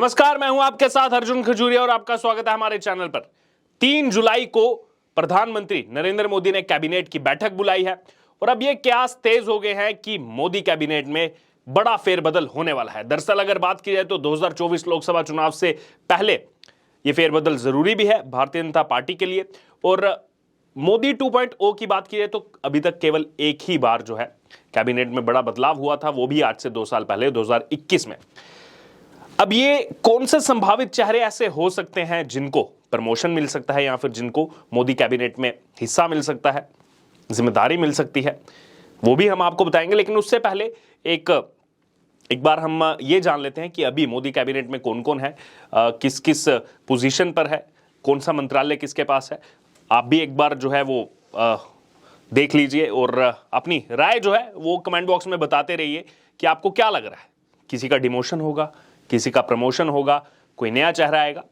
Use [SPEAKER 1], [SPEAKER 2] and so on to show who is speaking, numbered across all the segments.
[SPEAKER 1] नमस्कार, मैं हूं आपके साथ अर्जुन खजूरिया और आपका स्वागत है हमारे चैनल पर। 3 जुलाई को प्रधानमंत्री नरेंद्र मोदी ने कैबिनेट की बैठक बुलाई है और अब ये कयास तेज हो गए हैं कि मोदी कैबिनेट में बड़ा फेरबदल होने वाला है। दरअसल अगर बात की जाए तो 2024 लोकसभा चुनाव से पहले ये फेरबदल जरूरी भी है भारतीय जनता पार्टी के लिए। और मोदी 2.0 की बात की जाए तो अभी तक केवल एक ही बार जो है कैबिनेट में बड़ा बदलाव हुआ था, वो भी आज से 2 साल पहले 2021 में। अब ये कौन से संभावित चेहरे ऐसे हो सकते हैं जिनको प्रमोशन मिल सकता है या फिर जिनको मोदी कैबिनेट में हिस्सा मिल सकता है, जिम्मेदारी मिल सकती है, वो भी हम आपको बताएंगे। लेकिन उससे पहले एक बार हम ये जान लेते हैं कि अभी मोदी कैबिनेट में कौन कौन है, किस किस पोजीशन पर है, कौन सा मंत्रालय किसके पास है। आप भी एक बार जो है वो देख लीजिए और अपनी राय जो है वो कमेंट बॉक्स में बताते रहिए कि आपको क्या लग रहा है। किसी का डिमोशन होगा, किसी का प्रमोशन होगा, कोई नया चेहरा आएगा।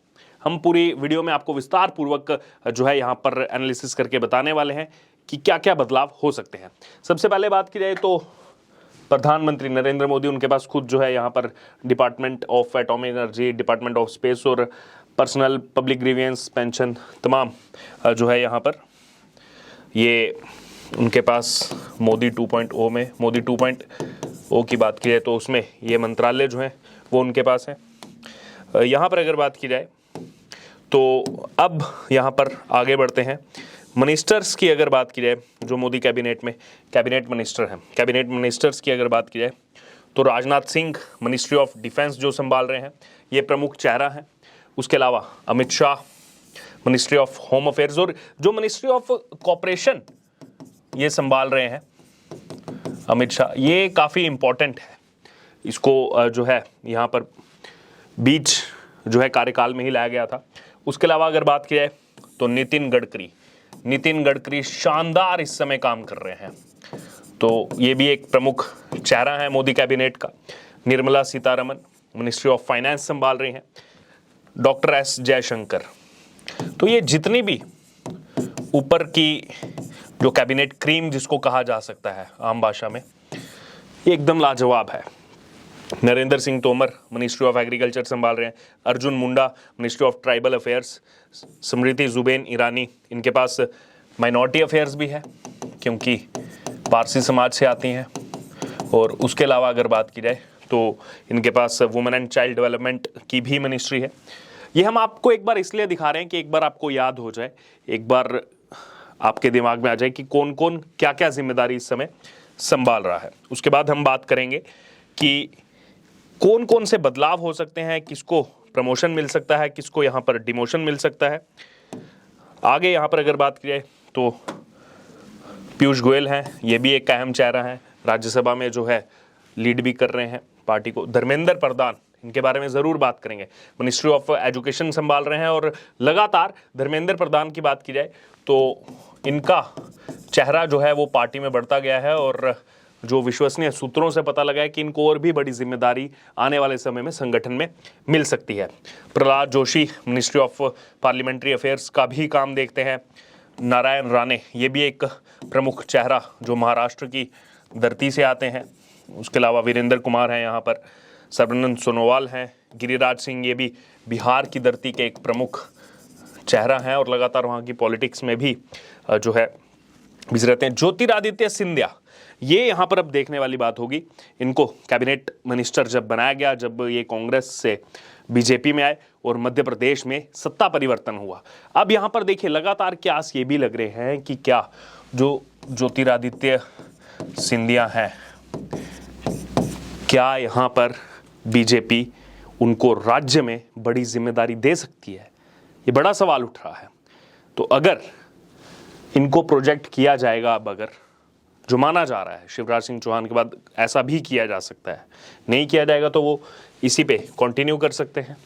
[SPEAKER 1] हम पूरी वीडियो में आपको विस्तार पूर्वक जो है यहाँ पर एनालिसिस करके बताने वाले हैं कि क्या क्या बदलाव हो सकते हैं। सबसे पहले बात की जाए तो प्रधानमंत्री नरेंद्र मोदी, उनके पास खुद जो है यहाँ पर department of atomic energy, department of space और पर्सनल पब्लिक ग्रीवियंस पेंशन तमाम जो है यहाँ पर ये उनके पास मोदी 2.0 में, मोदी 2.0 की बात की जाए तो उसमें ये मंत्रालय जो है वो उनके पास है। यहाँ पर अगर बात की जाए तो अब यहाँ पर आगे बढ़ते हैं। मिनिस्टर्स की अगर बात की जाए जो मोदी कैबिनेट में कैबिनेट मिनिस्टर हैं, कैबिनेट मिनिस्टर्स की अगर बात की जाए तो Rajnath Singh ministry of defence जो संभाल रहे हैं, ये प्रमुख चेहरा हैं। उसके अलावा Amit Shah ministry of home affairs, और जो मिनिस्ट्री ऑफ कॉपरेशन ये संभाल रहे हैं अमित शाह, ये काफ़ी इंपॉर्टेंट है। इसको जो है यहाँ पर बीच जो है कार्यकाल में ही लाया गया था। उसके अलावा अगर बात की जाए तो नितिन गडकरी शानदार इस समय काम कर रहे हैं, तो ये भी एक प्रमुख चेहरा है मोदी कैबिनेट का। Nirmala Sitharaman ministry of finance संभाल रही हैं, डॉक्टर एस जयशंकर। तो ये जितनी भी ऊपर की जो कैबिनेट क्रीम जिसको कहा जा सकता है आम भाषा में, ये एकदम लाजवाब है। Narendra Singh Tomar ministry of agriculture संभाल रहे हैं, Arjun Munda ministry of tribal affairs, स्मृति जुबैन ईरानी, इनके पास माइनॉरिटी अफेयर्स भी है क्योंकि पारसी समाज से आती हैं। और उसके अलावा अगर बात की जाए तो इनके पास वुमेन एंड चाइल्ड डेवलपमेंट की भी मिनिस्ट्री है। ये हम आपको एक बार इसलिए दिखा रहे हैं कि एक बार आपको याद हो जाए, एक बार आपके दिमाग में आ जाए कि कौन कौन क्या क्या जिम्मेदारी इस समय संभाल रहा है। उसके बाद हम बात करेंगे कि कौन कौन से बदलाव हो सकते हैं, किसको प्रमोशन मिल सकता है, किसको यहाँ पर डिमोशन मिल सकता है। आगे यहाँ पर अगर बात की जाए तो पीयूष गोयल हैं, ये भी एक अहम चेहरा है, राज्यसभा में जो है लीड भी कर रहे हैं पार्टी को। धर्मेंद्र प्रधान, इनके बारे में ज़रूर बात करेंगे, मिनिस्ट्री ऑफ एजुकेशन संभाल रहे हैं। और लगातार धर्मेंद्र प्रधान की बात की जाए तो इनका चेहरा जो है वो पार्टी में बढ़ता गया है और जो विश्वसनीय सूत्रों से पता लगा है कि इनको और भी बड़ी जिम्मेदारी आने वाले समय में संगठन में मिल सकती है। Prahlad Joshi ministry of parliamentary affairs का भी काम देखते हैं। नारायण राणे, ये भी एक प्रमुख चेहरा जो महाराष्ट्र की धरती से आते हैं। उसके अलावा वीरेंद्र कुमार हैं यहाँ पर, सर्बानंद सोनोवाल हैं, गिरिराज सिंह, ये भी बिहार की धरती के एक प्रमुख चेहरा हैं और लगातार वहाँ की पॉलिटिक्स में भी जो है बिजी रहते हैं। ज्योतिरादित्य सिंधिया, ये यहाँ पर अब देखने वाली बात होगी। इनको कैबिनेट मिनिस्टर जब बनाया गया, जब ये कांग्रेस से बीजेपी में आए और मध्य प्रदेश में सत्ता परिवर्तन हुआ। अब यहाँ पर देखिए लगातार क्यास ये भी लग रहे हैं कि क्या जो ज्योतिरादित्य सिंधिया हैं, क्या यहाँ पर बीजेपी उनको राज्य में बड़ी जिम्मेदारी दे सकती है, ये बड़ा सवाल उठ रहा है। तो अगर इनको प्रोजेक्ट किया जाएगा, अब अगर जो माना जा रहा है शिवराज सिंह चौहान के बाद ऐसा भी किया जा सकता है, नहीं किया जाएगा तो वो इसी पे कंटिन्यू कर सकते हैं।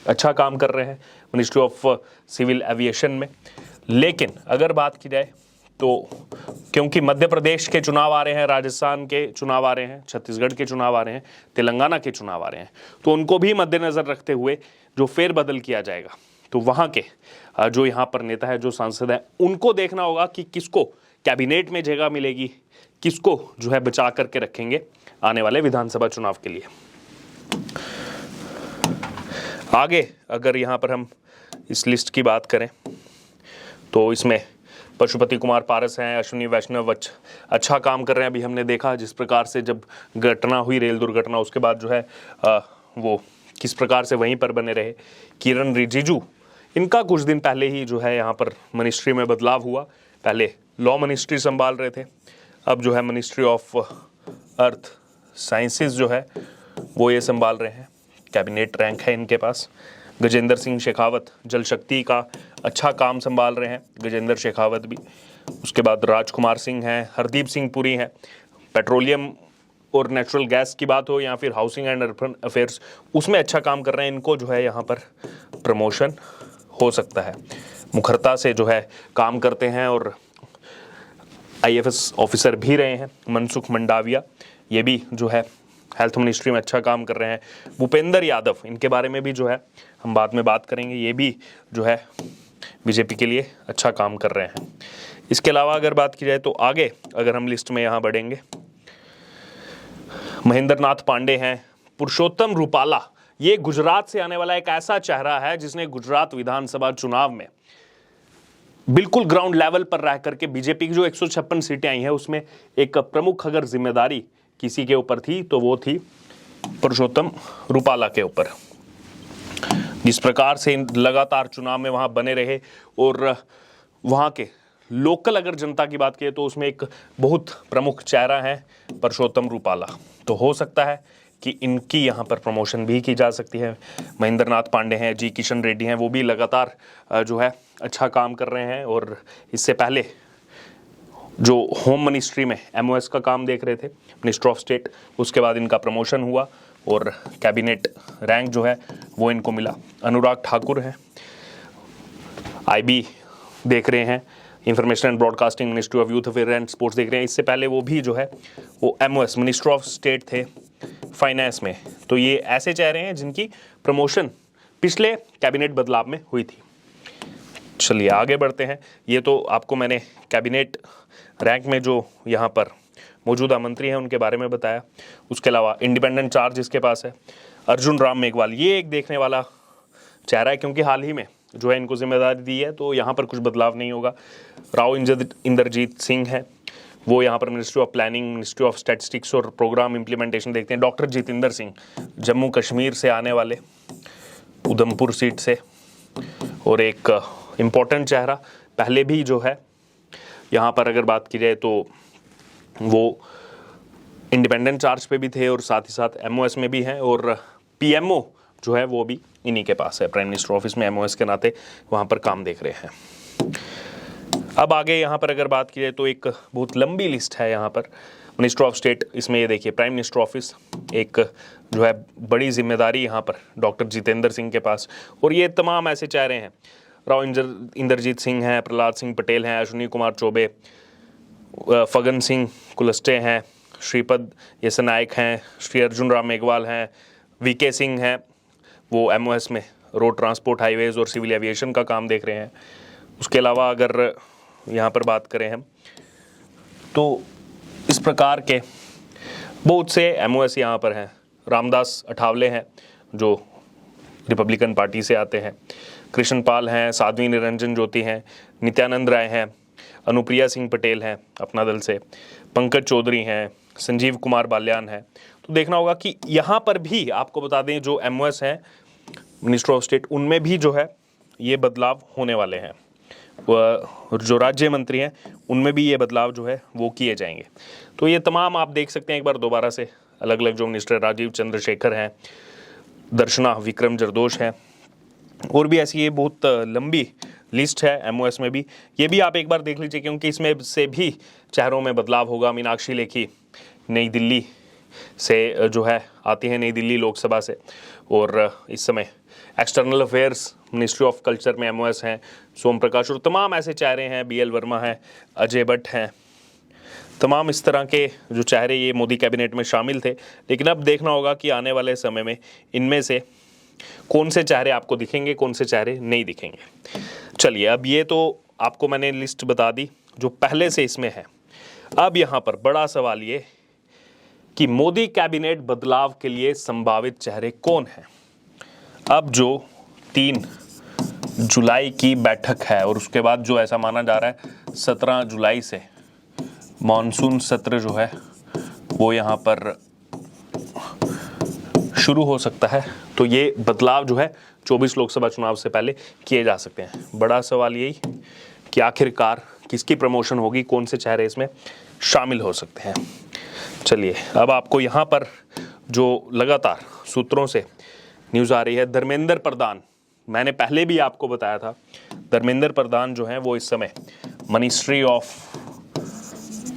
[SPEAKER 1] अच्छा काम कर रहे हैं मिनिस्ट्री ऑफ सिविल एविएशन में। लेकिन अगर बात की जाए तो क्योंकि मध्य प्रदेश के चुनाव आ रहे हैं, राजस्थान के चुनाव आ रहे हैं, छत्तीसगढ़ के चुनाव आ रहे हैं, तेलंगाना के चुनाव आ रहे हैं, तो उनको भी मद्देनजर रखते हुए जो फेरबदल किया जाएगा तो वहाँ के जो यहाँ पर नेता है, जो सांसद है, उनको देखना होगा कि किसको कैबिनेट में जगह मिलेगी, किसको जो है बचा करके रखेंगे आने वाले विधानसभा चुनाव के लिए। आगे अगर यहाँ पर हम इस लिस्ट की बात करें तो इसमें पशुपति कुमार पारस हैं, अश्विनी वैष्णव अच्छा काम कर रहे हैं। अभी हमने देखा जिस प्रकार से जब घटना हुई, रेल दुर्घटना, उसके बाद जो है वो किस प्रकार से वहीं पर बने रहे। किरण रिजिजू, इनका कुछ दिन पहले ही जो है यहाँ पर मिनिस्ट्री में बदलाव हुआ। पहले लॉ मिनिस्ट्री संभाल रहे थे, अब जो है मिनिस्ट्री ऑफ अर्थ साइंसेज जो है वो ये संभाल रहे हैं। कैबिनेट रैंक है इनके पास। गजेंद्र सिंह शेखावत जल शक्ति का अच्छा काम संभाल रहे हैं, गजेंद्र शेखावत भी। उसके बाद राजकुमार सिंह हैं, हरदीप सिंह पुरी हैं। पेट्रोलियम और नेचुरल गैस की बात हो या फिर हाउसिंग एंड अर्बन अफेयर्स, उसमें अच्छा काम कर रहे हैं। इनको जो है यहाँ पर प्रमोशन हो सकता है। मुखरता से जो है काम करते हैं और IAS ऑफिसर भी रहे हैं। मनसुख मंडाविया, ये भी जो है हेल्थ मिनिस्ट्री में अच्छा काम कर रहे हैं। भूपेंद्र यादव, इनके बारे में भी जो है हम बाद में बात करेंगे, ये भी जो है बीजेपी के लिए अच्छा काम कर रहे हैं। इसके अलावा अगर बात की जाए तो आगे अगर हम लिस्ट में यहाँ बढ़ेंगे, महेंद्र नाथ पांडे हैं। पुरुषोत्तम रुपाला, ये गुजरात से आने वाला एक ऐसा चेहरा है जिसने गुजरात विधानसभा चुनाव में बिल्कुल ग्राउंड लेवल पर रह करके बीजेपी की जो 156 सीटें आई हैं उसमें एक प्रमुख अगर जिम्मेदारी किसी के ऊपर थी तो वो थी पुरुषोत्तम रुपाला के ऊपर। जिस प्रकार से लगातार चुनाव में वहां बने रहे और वहां के लोकल अगर जनता की बात करें तो उसमें एक बहुत प्रमुख चेहरा है पुरुषोत्तम रुपाला। तो हो सकता है कि इनकी यहाँ पर प्रमोशन भी की जा सकती है। महेंद्र नाथ पांडे हैं, जी किशन रेड्डी हैं, वो भी लगातार जो है अच्छा काम कर रहे हैं और इससे पहले जो होम मिनिस्ट्री में MOS का काम देख रहे थे, मिनिस्टर ऑफ स्टेट, उसके बाद इनका प्रमोशन हुआ और कैबिनेट रैंक जो है वो इनको मिला। अनुराग ठाकुर हैं, IB देख रहे हैं, information and broadcasting, ministry of youth affair and sports देख रहे हैं। इससे पहले वो भी जो है वो MOS मिनिस्टर ऑफ स्टेट थे फाइनेंस में। तो ये ऐसे चेहरे हैं जिनकी प्रमोशन पिछले कैबिनेट बदलाव में हुई थी। चलिए आगे बढ़ते हैं। ये तो आपको मैंने कैबिनेट रैंक में जो यहाँ पर मौजूदा मंत्री हैं उनके बारे में बताया। उसके अलावा इंडिपेंडेंट चार्ज इसके पास है अर्जुन राम मेघवाल, ये एक देखने वाला चेहरा है क्योंकि हाल ही में जो है इनको जिम्मेदारी दी है तो यहाँ पर कुछ बदलाव नहीं होगा। राव इंद्रजीत सिंह है, वो यहाँ पर ministry of planning, ministry of statistics और प्रोग्राम इम्प्लीमेंटेशन देखते हैं। डॉक्टर जितेंद्र सिंह जम्मू कश्मीर से आने वाले, उधमपुर सीट से, और एक इम्पोर्टेंट चेहरा पहले भी जो है यहाँ पर अगर बात की जाए तो वो इंडिपेंडेंट चार्ज पे भी थे और साथ ही साथ MOS में भी हैं और PMO जो है वो भी इन्हीं के पास है। प्राइम मिनिस्टर ऑफिस में MOS के नाते वहाँ पर काम देख रहे हैं। अब आगे यहाँ पर अगर बात की जाए तो एक बहुत लंबी लिस्ट है यहाँ पर। मिनिस्टर ऑफ स्टेट, इसमें ये देखिए प्राइम मिनिस्टर ऑफिस, एक जो है बड़ी जिम्मेदारी यहाँ पर डॉक्टर जितेंद्र सिंह के पास, और ये तमाम ऐसे चेहरे हैं। राव इंद्रजीत सिंह हैं, प्रहलाद सिंह पटेल हैं, अश्विनी कुमार चौबे, फगन सिंह कुलस्टे हैं, श्रीपद येसनायक हैं, श्री अर्जुन राम मेघवाल हैं, VK सिंह हैं, वो MOS में रोड ट्रांसपोर्ट, हाईवेज और सिविल एविएशन का काम देख रहे हैं। उसके अलावा अगर यहाँ पर बात करें हम तो इस प्रकार के बहुत से MOS यहाँ पर हैं। रामदास अठावले हैं जो रिपब्लिकन पार्टी से आते हैं, कृष्णपाल हैं, साध्वी निरंजन ज्योति हैं, नित्यानंद राय हैं, अनुप्रिया सिंह पटेल हैं अपना दल से, पंकज चौधरी हैं, संजीव कुमार बाल्यान हैं। तो देखना होगा कि यहाँ पर भी आपको बता दें जो MOS हैं मिनिस्टर ऑफ स्टेट, उनमें भी जो है ये बदलाव होने वाले हैं। जो राज्य मंत्री हैं उनमें भी ये बदलाव जो है वो किए जाएंगे। तो ये तमाम आप देख सकते हैं एक बार दोबारा से अलग अलग जो मिनिस्टर, राजीव चंद्रशेखर हैं, दर्शना विक्रम जरदोश हैं, और भी ऐसी ये बहुत लंबी लिस्ट है MOS में भी। ये भी आप एक बार देख लीजिए क्योंकि इसमें से भी चेहरों में बदलाव होगा। मीनाक्षी लेखी नई दिल्ली से जो है आती हैं, नई दिल्ली लोकसभा से, और इस समय external affairs ministry of culture में MOS हैं। सोम प्रकाश और तमाम ऐसे चेहरे हैं, BL वर्मा हैं, अजय भट्ट हैं, तमाम इस तरह के जो चेहरे ये मोदी कैबिनेट में शामिल थे। लेकिन अब देखना होगा कि आने वाले समय में इनमें से कौन से चेहरे आपको दिखेंगे, कौन से चेहरे नहीं दिखेंगे। चलिए, अब ये तो आपको मैंने लिस्ट बता दी जो पहले से इसमें है। अब यहाँ पर बड़ा सवाल ये कि मोदी कैबिनेट बदलाव के लिए संभावित चेहरे कौन हैं। अब जो 3 जुलाई की बैठक है और उसके बाद जो ऐसा माना जा रहा है 17 जुलाई से मॉनसून सत्र जो है वो यहाँ पर शुरू हो सकता है। तो ये बदलाव जो है 24 लोकसभा चुनाव से पहले किए जा सकते हैं। बड़ा सवाल यही कि आखिरकार किसकी प्रमोशन होगी, कौन से चेहरे इसमें शामिल हो सकते हैं। चलिए अब आपको यहाँ पर जो लगातार सूत्रों से न्यूज़ आ रही है, धर्मेंद्र प्रधान, मैंने पहले भी आपको बताया था, धर्मेंद्र प्रधान जो हैं वो इस समय मिनिस्ट्री ऑफ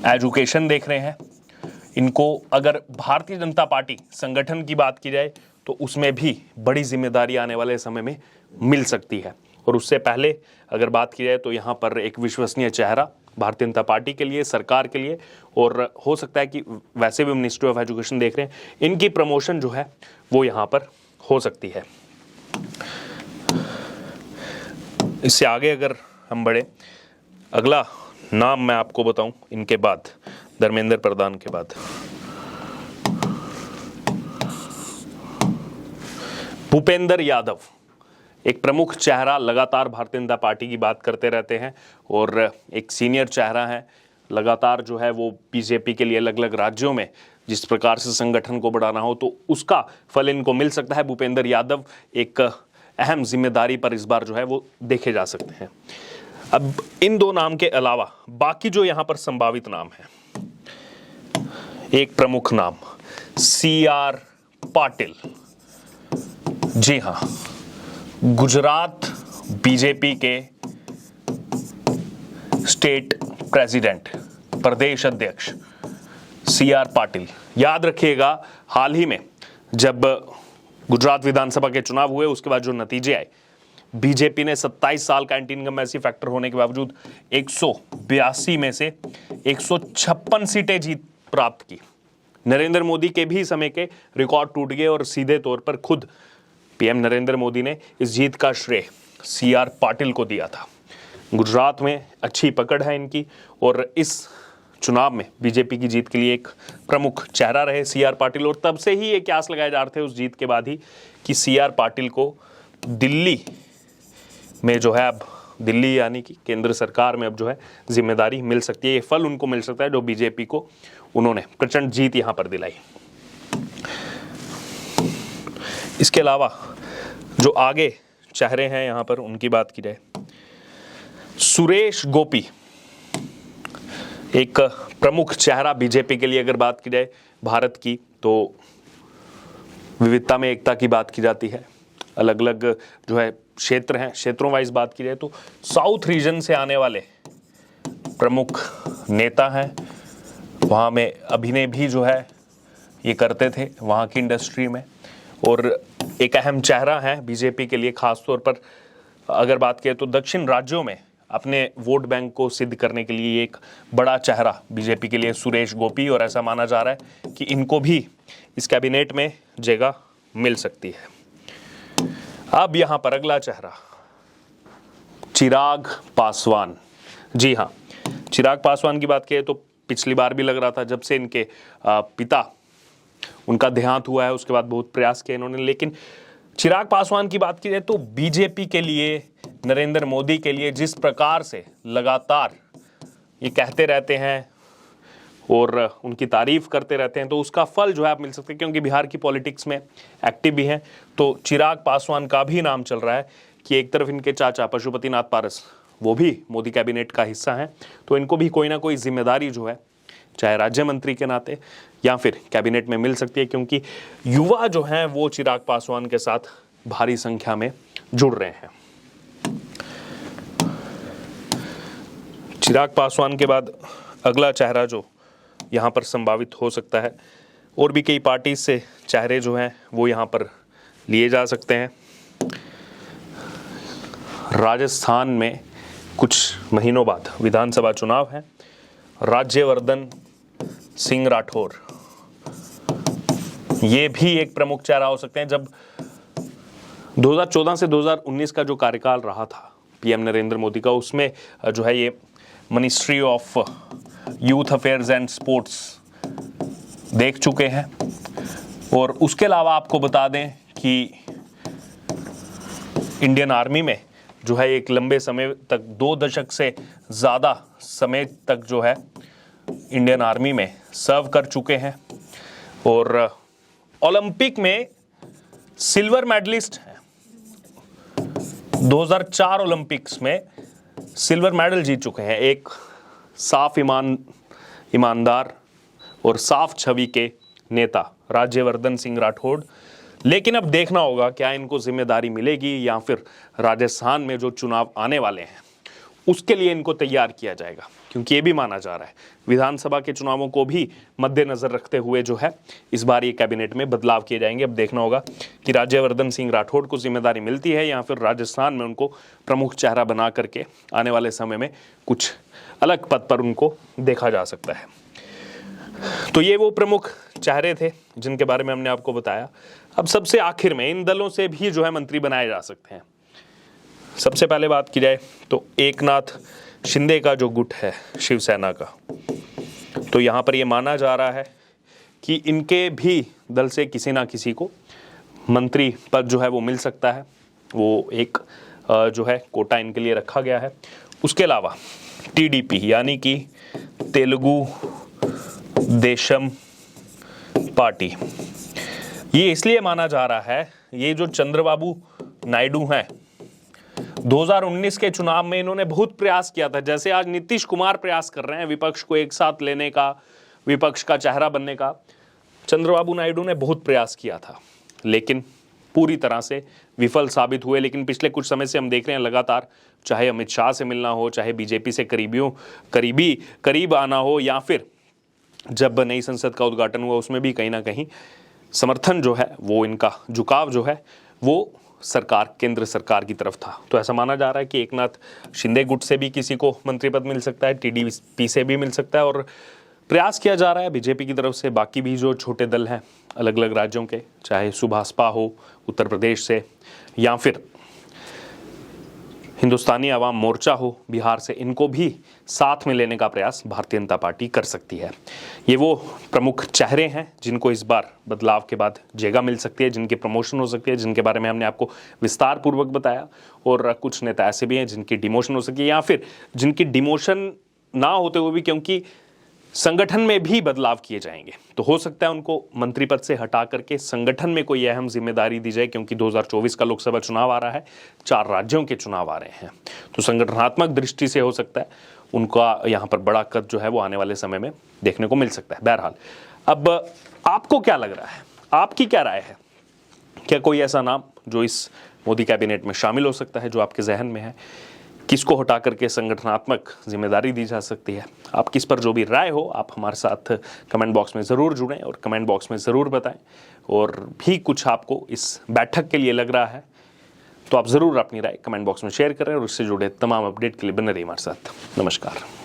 [SPEAKER 1] एजुकेशन देख रहे हैं। इनको अगर भारतीय जनता पार्टी संगठन की बात की जाए तो उसमें भी बड़ी जिम्मेदारी आने वाले समय में मिल सकती है। और उससे पहले अगर बात की जाए तो यहाँ पर एक विश्वसनीय चेहरा भारतीय जनता पार्टी के लिए, सरकार के लिए, और हो सकता है कि वैसे भी मिनिस्ट्री ऑफ एजुकेशन देख रहे हैं, इनकी प्रमोशन जो है वो यहाँ पर हो सकती है। इससे आगे अगर हम बढ़े, अगला नाम मैं आपको बताऊं इनके बाद, धर्मेंद्र प्रधान के बाद भूपेंद्र यादव, एक प्रमुख चेहरा, लगातार भारतीय जनता पार्टी की बात करते रहते हैं और एक सीनियर चेहरा है। लगातार जो है वो बीजेपी के लिए अलग अलग राज्यों में जिस प्रकार से संगठन को बढ़ाना हो तो उसका फल इनको मिल सकता है। भूपेंद्र यादव एक अहम जिम्मेदारी पर इस बार जो है वो देखे जा सकते हैं। अब इन 2 नाम के अलावा बाकी जो यहाँ पर संभावित नाम है, एक प्रमुख नाम CR पाटिल। जी हाँ, गुजरात बीजेपी के स्टेट प्रेसिडेंट, प्रदेश अध्यक्ष CR पाटिल। याद रखिएगा, हाल ही में जब गुजरात विधानसभा के चुनाव हुए उसके बाद जो नतीजे आए, बीजेपी ने 27 साल का एंटी इनकम्बेंसी फैक्टर होने के बावजूद 182 में से 156 सीटें जीत प्राप्त की। नरेंद्र मोदी के भी समय के रिकॉर्ड टूट गए और सीधे तौर पर खुद पीएम नरेंद्र मोदी ने इस जीत का श्रेय CR पाटिल को दिया था। गुजरात में अच्छी पकड़ है इनकी और इस चुनाव में बीजेपी की जीत के लिए एक प्रमुख चेहरा रहे CR पाटिल। और तब से ही ये क्यास लगाए जा रहे थे उस जीत के बाद ही कि CR पाटिल को दिल्ली में जो है, अब दिल्ली यानी कि केंद्र सरकार में अब जो है जिम्मेदारी मिल सकती है। ये फल उनको मिल सकता है जो बीजेपी को उन्होंने प्रचंड जीत यहां पर दिलाई। इसके अलावा जो आगे चेहरे हैं यहां पर उनकी बात की जाए, सुरेश गोपी, एक प्रमुख चेहरा बीजेपी के लिए अगर बात की जाए भारत की, तो विविधता में एकता की बात की जाती है। अलग अलग जो है क्षेत्र हैं, क्षेत्रों वाइज बात की जाए तो साउथ रीजन से आने वाले प्रमुख नेता हैं। वहाँ में अभिनय भी जो है ये करते थे वहाँ की इंडस्ट्री में, और एक अहम चेहरा है बीजेपी के लिए। खास तौर पर अगर बात करें तो दक्षिण राज्यों में अपने वोट बैंक को सिद्ध करने के लिए एक बड़ा चेहरा बीजेपी के लिए सुरेश गोपी, और ऐसा माना जा रहा है कि इनको भी इस कैबिनेट में जगह मिल सकती है। अब यहां पर अगला चेहरा चिराग पासवान। जी हाँ, चिराग पासवान की बात करें तो पिछली बार भी लग रहा था जब से इनके पिता, उनका देहांत हुआ है उसके बाद बहुत प्रयास किए इन्होंने, लेकिन चिराग पासवान की बात की जाए तो बीजेपी के लिए, नरेंद्र मोदी के लिए जिस प्रकार से लगातार ये कहते रहते हैं और उनकी तारीफ करते रहते हैं, तो उसका फल जो है आप मिल सकते हैं, क्योंकि बिहार की पॉलिटिक्स में एक्टिव भी हैं। तो चिराग पासवान का भी नाम चल रहा है कि एक तरफ इनके चाचा पशुपतिनाथ पारस, वो भी मोदी कैबिनेट का हिस्सा हैं, तो इनको भी कोई ना कोई जिम्मेदारी जो है, चाहे राज्य मंत्री के नाते या फिर कैबिनेट में मिल सकती है, क्योंकि युवा जो हैं वो चिराग पासवान के साथ भारी संख्या में जुड़ रहे हैं। चिराग पासवान के बाद अगला चेहरा जो यहाँ पर संभावित हो सकता है, और भी कई पार्टी से चेहरे जो हैं वो यहाँ पर लिए जा सकते हैं। राजस्थान में कुछ महीनों बाद विधानसभा चुनाव है। राज्यवर्धन सिंह राठौर, ये भी एक प्रमुख चेहरा हो सकते हैं। जब 2014 से 2019 का जो कार्यकाल रहा था पीएम नरेंद्र मोदी का, उसमें जो है ये ministry of youth affairs and sports देख चुके हैं। और उसके अलावा आपको बता दें कि इंडियन आर्मी में जो है एक लंबे समय तक 2 दशक से ज़्यादा समय तक जो है इंडियन आर्मी में सर्व कर चुके हैं और ओलंपिक में सिल्वर मेडलिस्ट हैं। 2004 ओलंपिक्स में सिल्वर मेडल जीत चुके हैं। एक साफ ईमानदार और साफ छवि के नेता राज्यवर्धन सिंह राठौड़। लेकिन अब देखना होगा क्या इनको जिम्मेदारी मिलेगी या फिर राजस्थान में जो चुनाव आने वाले हैं उसके लिए इनको तैयार किया जाएगा, क्योंकि ये भी माना जा रहा है विधानसभा के चुनावों को भी मद्देनजर रखते हुए जो है इस बार ये कैबिनेट में बदलाव किए जाएंगे। अब देखना होगा कि राज्यवर्धन सिंह राठौड़ को जिम्मेदारी मिलती है या फिर राजस्थान में उनको प्रमुख चेहरा बना करके आने वाले समय में कुछ अलग पद पर उनको देखा जा सकता है। तो ये वो प्रमुख चेहरे थे जिनके बारे में हमने आपको बताया। अब सबसे आखिर में इन दलों से भी जो है मंत्री बनाए जा सकते हैं। सबसे पहले बात की जाए तो एकनाथ शिंदे का जो गुट है शिवसेना का, तो यहाँ पर ये माना जा रहा है कि इनके भी दल से किसी ना किसी को मंत्री पद जो है वो मिल सकता है। वो एक जो है कोटा इनके लिए रखा गया है। उसके अलावा टीडीपी यानी कि तेलुगु देशम पार्टी, ये इसलिए माना जा रहा है, ये जो चंद्रबाबू नायडू हैं 2019 के चुनाव में इन्होंने बहुत प्रयास किया था, जैसे आज नीतीश कुमार प्रयास कर रहे हैं विपक्ष को एक साथ लेने का, विपक्ष का चेहरा बनने का। चंद्रबाबू नायडू ने बहुत प्रयास किया था लेकिन पूरी तरह से विफल साबित हुए। लेकिन पिछले कुछ समय से हम देख रहे हैं लगातार, चाहे अमित शाह से मिलना हो, चाहे बीजेपी से करीब आना हो, या फिर जब नई संसद का उद्घाटन हुआ उसमें भी कहीं ना कहीं समर्थन जो है वो, इनका झुकाव जो है वो सरकार, केंद्र सरकार की तरफ था। तो ऐसा माना जा रहा है कि एकनाथ शिंदे गुट से भी किसी को मंत्री पद मिल सकता है, टीडीपी से भी मिल सकता है, और प्रयास किया जा रहा है बीजेपी की तरफ से बाकी भी जो छोटे दल हैं अलग अलग राज्यों के, चाहे सुभाषपा हो उत्तर प्रदेश से या फिर हिंदुस्तानी आवाम मोर्चा हो बिहार से, इनको भी साथ में लेने का प्रयास भारतीय जनता पार्टी कर सकती है। ये वो प्रमुख चेहरे हैं जिनको इस बार बदलाव के बाद जगह मिल सकती है, जिनकी प्रमोशन हो सकती है, जिनके बारे में हमने आपको विस्तार पूर्वक बताया। और कुछ नेता ऐसे भी हैं जिनकी डिमोशन हो सकती है या फिर जिनकी डिमोशन ना होते हुए भी क्योंकि संगठन में भी बदलाव किए जाएंगे तो हो सकता है उनको मंत्री पद से हटा करके संगठन में कोई अहम जिम्मेदारी दी जाए, क्योंकि 2024 का लोकसभा चुनाव आ रहा है, 4 राज्यों के चुनाव आ रहे हैं। तो संगठनात्मक दृष्टि से हो सकता है उनका यहाँ पर बड़ा कद जो है वो आने वाले समय में देखने को मिल सकता है। बहरहाल अब आपको क्या लग रहा है, आपकी क्या राय है? क्या कोई ऐसा नाम जो इस मोदी कैबिनेट में शामिल हो सकता है जो आपके जहन में है? किसको हटा करके संगठनात्मक जिम्मेदारी दी जा सकती है? आप किस पर जो भी राय हो आप हमारे साथ कमेंट बॉक्स में ज़रूर जुड़ें और कमेंट बॉक्स में ज़रूर बताएं। और भी कुछ आपको इस बैठक के लिए लग रहा है तो आप ज़रूर अपनी राय कमेंट बॉक्स में शेयर करें और इससे जुड़े तमाम अपडेट के लिए बने रहिए हमारे साथ। नमस्कार।